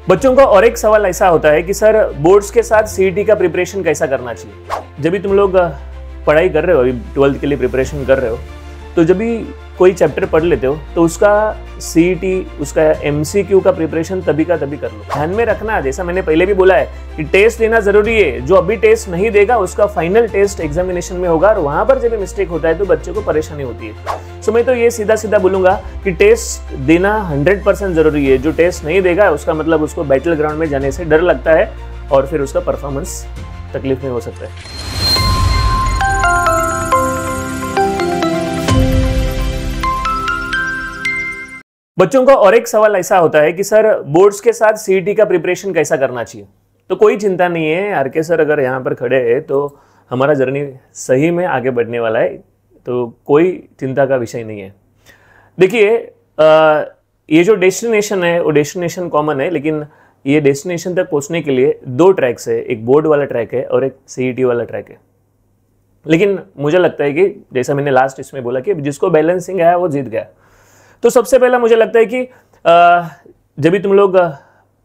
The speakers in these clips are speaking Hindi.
बच्चों का और एक सवाल ऐसा होता है कि सर बोर्ड्स के साथ सीईटी का प्रिपरेशन कैसा करना चाहिए। जब भी तुम लोग पढ़ाई कर रहे हो, अभी 12th के लिए प्रिपरेशन कर रहे हो, तो जब भी कोई चैप्टर पढ़ लेते हो तो उसका सीईटी, उसका एमसीक्यू का प्रिपरेशन तभी का तभी कर लो। ध्यान में रखना, जैसा मैंने पहले भी बोला है कि टेस्ट देना जरूरी है। जो अभी टेस्ट नहीं देगा उसका फाइनल टेस्ट एग्जामिनेशन में होगा, और वहां पर जब मिस्टेक होता है तो बच्चे को परेशानी होती है। सो मैं तो ये सीधा सीधा बोलूंगा कि टेस्ट देना 100% जरूरी है। जो टेस्ट नहीं देगा उसका मतलब उसको बैटल ग्राउंड में जाने से डर लगता है, और फिर उसका परफॉर्मेंस तकलीफ में हो सकता है। बच्चों का और एक सवाल ऐसा होता है कि सर बोर्ड्स के साथ सीईटी का प्रिपरेशन कैसा करना चाहिए। तो कोई चिंता नहीं है, आरके सर अगर यहाँ पर खड़े हैं तो हमारा जर्नी सही में आगे बढ़ने वाला है, तो कोई चिंता का विषय नहीं है। देखिए, ये जो डेस्टिनेशन है वो डेस्टिनेशन कॉमन है, लेकिन ये डेस्टिनेशन तक पहुँचने के लिए दो ट्रैक्स है, एक बोर्ड वाला ट्रैक है और एक सीईटी वाला ट्रैक है। लेकिन मुझे लगता है कि जैसा मैंने लास्ट इसमें बोला कि जिसको बैलेंसिंग आया वो जीत गया। तो सबसे पहला मुझे लगता है कि जब भी तुम लोग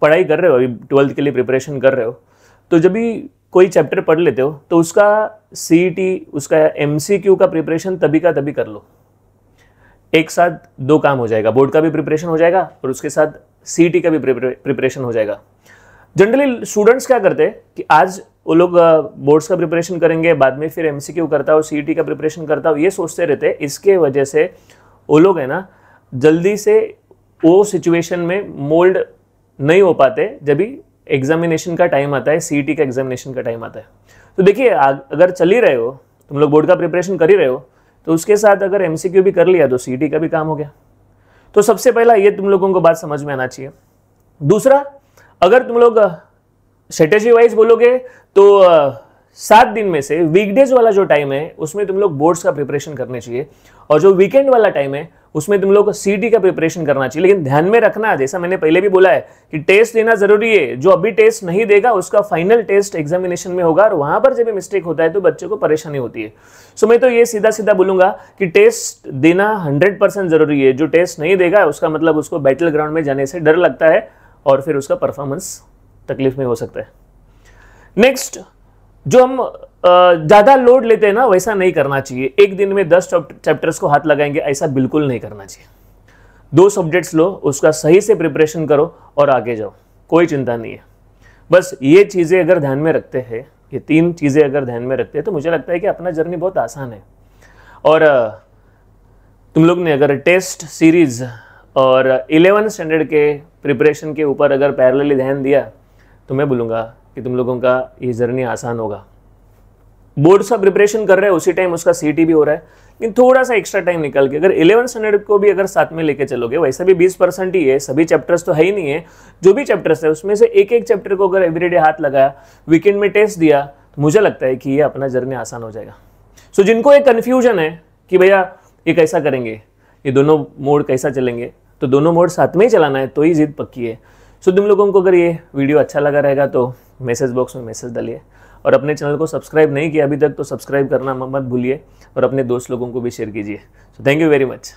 पढ़ाई कर रहे हो, अभी 12th के लिए प्रिपरेशन कर रहे हो, तो जब भी कोई चैप्टर पढ़ लेते हो तो उसका सीईटी, उसका एमसीक्यू का प्रिपरेशन तभी का तभी कर लो। एक साथ दो काम हो जाएगा, बोर्ड का भी प्रिपरेशन हो जाएगा और उसके साथ सीईटी का भी प्रिपरेशन हो जाएगा। जनरली स्टूडेंट्स क्या करते हैं कि आज वो लोग बोर्ड्स का प्रिपरेशन करेंगे, बाद में फिर एमसीक्यू करता हो, सीईटी का प्रिपरेशन करता हो, ये सोचते रहते हैं। इसके वजह से वो लोग है ना जल्दी से वो सिचुएशन में मोल्ड नहीं हो पाते जब भी एग्जामिनेशन का टाइम आता है, सीईटी का एग्जामिनेशन का टाइम आता है। तो देखिए, अगर चल ही रहे हो, तुम लोग बोर्ड का प्रिपरेशन कर ही रहे हो, तो उसके साथ अगर एमसीक्यू भी कर लिया तो सीईटी का भी काम हो गया। तो सबसे पहला ये तुम लोगों को बात समझ में आना चाहिए। दूसरा, अगर तुम लोग स्ट्रेटेजी वाइज बोलोगे तो 7 दिन में से वीकडेज वाला जो टाइम है उसमें तुम लोग बोर्ड्स का प्रिपरेशन करने चाहिए, और जो वीकेंड वाला टाइम है उसमें तुम लोग सीईटी का प्रिपरेशन करना चाहिए। लेकिन ध्यान में रखना, जैसा मैंने पहले भी बोला है कि टेस्ट देना जरूरी है। जो अभी टेस्ट नहीं देगा उसका फाइनल टेस्ट एग्जामिनेशन में होगा, और वहां पर जब मिस्टेक होता है तो बच्चे को परेशानी होती है। सो मैं तो ये सीधा सीधा बोलूंगा कि टेस्ट देना 100% जरूरी है। जो टेस्ट नहीं देगा उसका मतलब उसको बैटल ग्राउंड में जाने से डर लगता है, और फिर उसका परफॉर्मेंस तकलीफ में हो सकता है। नेक्स्ट, जो हम ज़्यादा लोड लेते हैं ना, वैसा नहीं करना चाहिए। एक दिन में 10 चैप्टर्स को हाथ लगाएंगे, ऐसा बिल्कुल नहीं करना चाहिए। 2 सब्जेक्ट्स लो, उसका सही से प्रिपरेशन करो और आगे जाओ, कोई चिंता नहीं है। बस ये चीज़ें अगर ध्यान में रखते हैं, ये 3 चीज़ें अगर ध्यान में रखते हैं, तो मुझे लगता है कि अपना जर्नी बहुत आसान है। और तुम लोग ने अगर टेस्ट सीरीज और 11th स्टैंडर्ड के प्रिपरेशन के ऊपर अगर पैरेलली ध्यान दिया, तो मैं बोलूँगा कि तुम लोगों का ये जर्नी आसान होगा। बोर्ड्स का प्रिपरेशन कर रहे हैं उसी टाइम उसका सीईटी भी हो रहा है, लेकिन थोड़ा सा एक्स्ट्रा टाइम निकाल के अगर 11th स्टैंडर्ड को भी अगर साथ में लेके चलोगे, वैसा भी 20% ही है, सभी चैप्टर्स तो है ही नहीं है। जो भी चैप्टर्स है उसमें से एक एक चैप्टर को अगर एवरीडे हाथ लगाया, वीकेंड में टेस्ट दिया, तो मुझे लगता है कि ये अपना जर्नी आसान हो जाएगा। सो जिनको एक कन्फ्यूजन है कि भैया ये कैसा करेंगे, ये दोनों मोड कैसा चलेंगे, तो दोनों मोड साथ में ही चलाना है तो ही जीत पक्की है। सो तुम लोगों को अगर ये वीडियो अच्छा लगा रहेगा तो मैसेज बॉक्स में मैसेज डालिए, और अपने चैनल को सब्सक्राइब नहीं किया अभी तक तो सब्सक्राइब करना मत भूलिए, और अपने दोस्त लोगों को भी शेयर कीजिए। So thank you very much.